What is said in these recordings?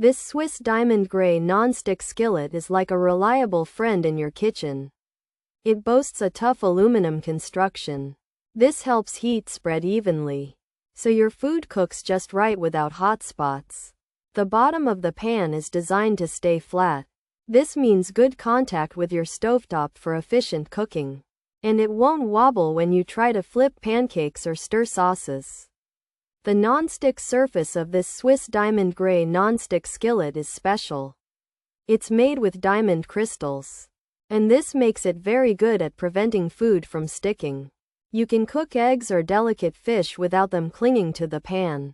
This Swiss diamond gray non-stick skillet is like a reliable friend in your kitchen. It boasts a tough aluminum construction. This helps heat spread evenly, so your food cooks just right without hot spots. The bottom of the pan is designed to stay flat. This means good contact with your stovetop for efficient cooking. And it won't wobble when you try to flip pancakes or stir sauces. The non-stick surface of this Swiss diamond gray non-stick skillet is special. It's made with diamond crystals, and this makes it very good at preventing food from sticking. You can cook eggs or delicate fish without them clinging to the pan.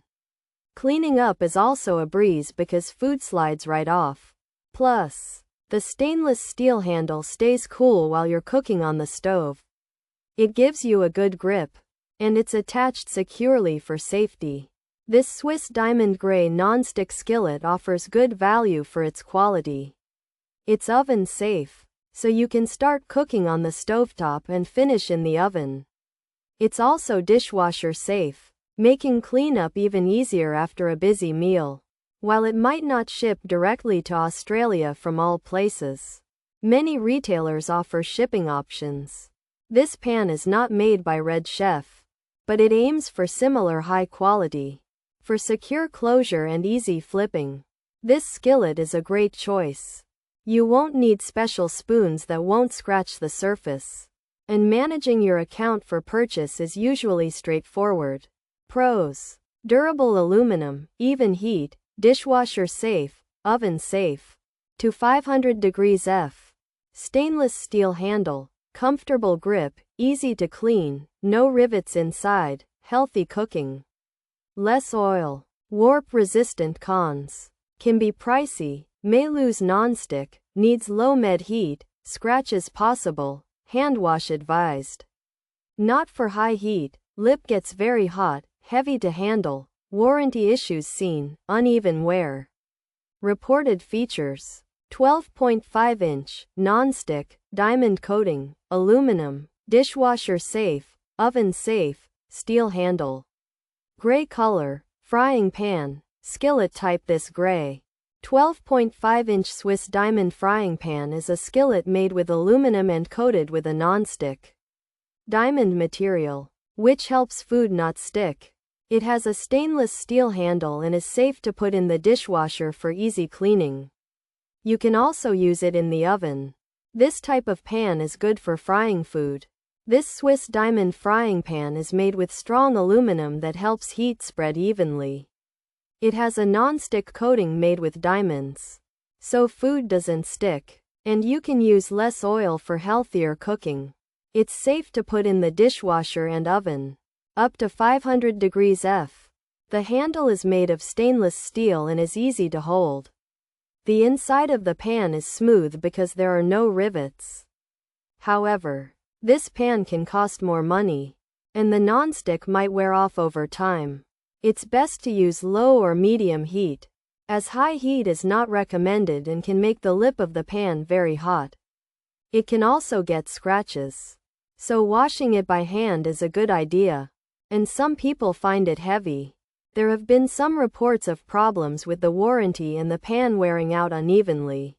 Cleaning up is also a breeze because food slides right off. Plus, the stainless steel handle stays cool while you're cooking on the stove. It gives you a good grip, and it's attached securely for safety. This Swiss diamond gray non-stick skillet offers good value for its quality. It's oven safe, so you can start cooking on the stovetop and finish in the oven. It's also dishwasher safe, making cleanup even easier after a busy meal. While it might not ship directly to Australia from all places, many retailers offer shipping options. This pan is not made by Red Chef, but it aims for similar high quality. For secure closure and easy flipping, this skillet is a great choice. You won't need special spoons that won't scratch the surface, and managing your account for purchase is usually straightforward. Pros: durable aluminum, even heat, dishwasher safe, oven safe, to 500 degrees F. Stainless steel handle, comfortable grip, easy to clean, no rivets inside, healthy cooking. Less oil, warp resistant. Cons: can be pricey, may lose non-stick, needs low med heat, scratches possible, hand wash advised. Not for high heat, lip gets very hot, heavy to handle. Warranty issues seen, uneven wear. Reported features: 12.5-inch, non-stick, diamond coating, aluminum, dishwasher safe, oven safe, steel handle. Gray color, frying pan, skillet type. This gray 12.5-inch Swiss diamond frying pan is a skillet made with aluminum and coated with a non-stick diamond material, which helps food not stick. It has a stainless steel handle and is safe to put in the dishwasher for easy cleaning. You can also use it in the oven. This type of pan is good for frying food. This Swiss diamond frying pan is made with strong aluminum that helps heat spread evenly. It has a non-stick coating made with diamonds, so food doesn't stick, and you can use less oil for healthier cooking. It's safe to put in the dishwasher and oven, up to 500 degrees F. The handle is made of stainless steel and is easy to hold. The inside of the pan is smooth because there are no rivets. However, this pan can cost more money, and the non-stick might wear off over time. It's best to use low or medium heat, as high heat is not recommended and can make the lip of the pan very hot. It can also get scratches, so washing it by hand is a good idea. And some people find it heavy. There have been some reports of problems with the warranty and the pan wearing out unevenly.